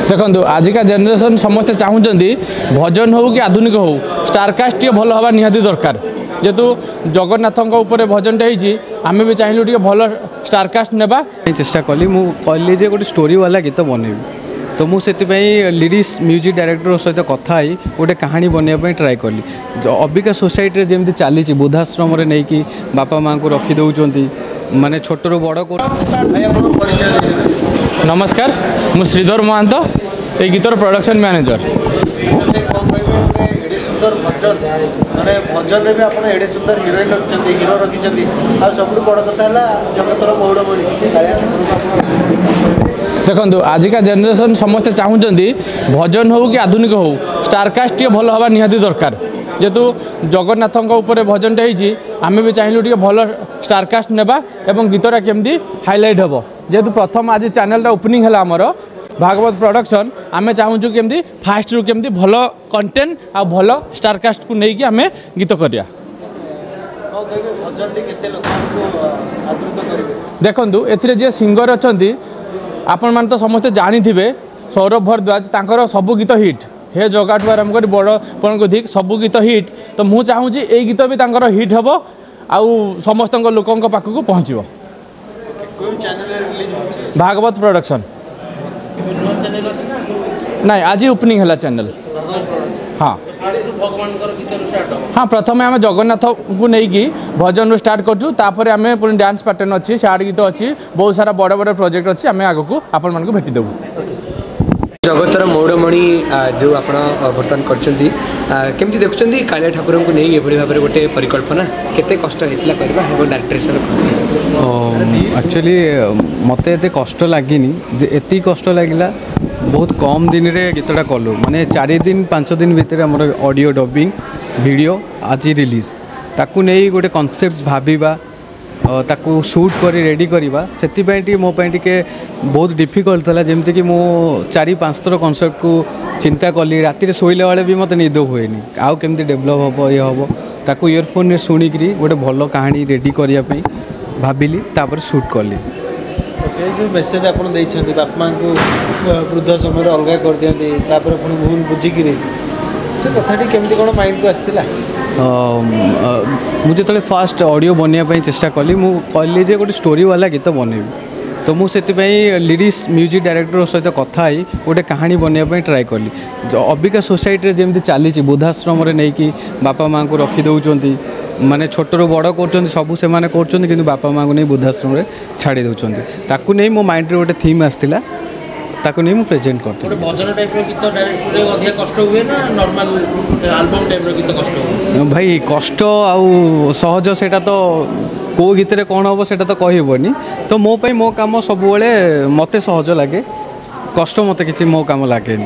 देखो आजिका जेनेरेशन समस्ते चाहूँगी भजन हो कि आधुनिक हो स्टारकास्ट टे भल हवा निहाती दरकार जेहेतु जगन्नाथ भजन टे आम भी चाहिए टे भल स्टारकास्ट नेबा चेष्टा कली कहली जे गोटे स्टोरी वाला गीत बनैबी तो मुझे लिरिक्स म्यूजिक डायरेक्टर सहित कथा ही गोटे कहानी बनवाई ट्राए कली अबिका सोसाइटी जमी चली बुद्धाश्रम नहीं कि बापा माँ को रखीदे माने छोट रू बड़ को। नमस्कार मु श्रीधर महांत ये गीतर प्रोडक्शन मैनेजर। सुंदर भजन माने भजन में भी आप एडे सुंदर हिरोइन रखिंट हिरो रखिंट आ सब बड़ कथा जगतर मौड़मणि देखो आजिका जेनेरेशन समस्ते चाहूँगी भजन हो कि आधुनिक हो स्टारकास्ट टे भल हवा निहाती दरकार जेहेतु जगन्नाथ भजन टे आम भी चाहिए टे भल स्टारकास्ट नेबा एवं गीतटा केमती हाईलाइट हम जेहेतु प्रथम आज चैनल ओपनिंग है आमर भागवत प्रोडक्शन आम चाहूँ केमती फास्ट रु केमती भल कंटेंट आ भल स्टारकास्ट को लेकिन आम गीत करिया। देखु ए सिंगर अच्छा आपण मैंने तो समस्ते जानी थे सौरभ भरद्वाज तांकर सबू गीत हिट हे जगह ठू आरम्भ कर बड़ पण धिक सबू गीत हिट तो मुझे चाहूँगी ये गीत भी तांकर हिट हम आउ समस्त लोकों पाखक पहुँचो। भागवत प्रोडक्शन नहीं आज ही ओपनिंग है चैनल। हाँ हाँ प्रथम आम जगन्नाथ को लेकिन भजन रू स्टार्ट करपर आम पुणी डांस पैटर्न अच्छी साड़ गीत अच्छी बहुत सारा बड़ बड़ प्रोजेक्ट अच्छी आम आग को आपण मानक भेटिदेबू। जगतर मौड़मणि जो आप बर्तमान करमती देखुं कालिया ठाकुर को नहीं एभली भाव में गोटे परिकल्पना केते कष्ट होता करवा डायरेक्टर एक्चुअली मत एत कष्ट लगे एति कष्ट लगे बहुत कम दिन रे गीतटा कलु माने 4 दिन 5 दिन भितर आम ऑडियो डबिंग वीडियो आज रिलीज ताकू नहीं गोटे कॉन्सेप्ट भाविबा ताकू शूट कर रेडी करवा से मो बहुत डिफिकल्ट था जमती कि मु 4-5 थर कॉन्सेप्ट को चिंता कली राति शोला बेले भी मत निद हुए आउ केमती डेभलप हम ये हम ताकू इयरफोन में शुणिक गोटे भल कहानी रेडी करने भाविली तापर शूट कली। जो मेसेज आप बापा माँ को वृद्ध समय अलग कर दिखती भूल बुझिक से कथाटी केमती कौन माइंड को आसला मुझे फास्ट ऑडियो बनवाई चेष्टा कली कहली जे गोटे स्टोरी वाला गीत बनैबी तो मुझे लिरिक्स म्यूजिक डायरेक्टर सहित कथा ही गोटे कहानी बनवाई ट्राए कली अबिका सोसाइटी जमी चली बुद्धाश्रम नहीं कि बापा माँ को रखीदे माने छोट रू बड़ कर सबू से कर बापा माँ को नहीं वृद्धाश्रम छाड़ी दौरान ताकू नहीं मो माइंड रे गोटे थीम आसला ताकू नहीं प्रेजेंट करते भजन टाइप गीत डायरेक्ट कष्ट हुए ना नॉर्मल एल्बम टाइप गीत कष्ट हुए भाई कष्ट आउ सहज से तो कौ गीत कौन हम से तो कहबनी तो मो काम सब मते सहज लगे कष्ट मत किसी मो काम लगे।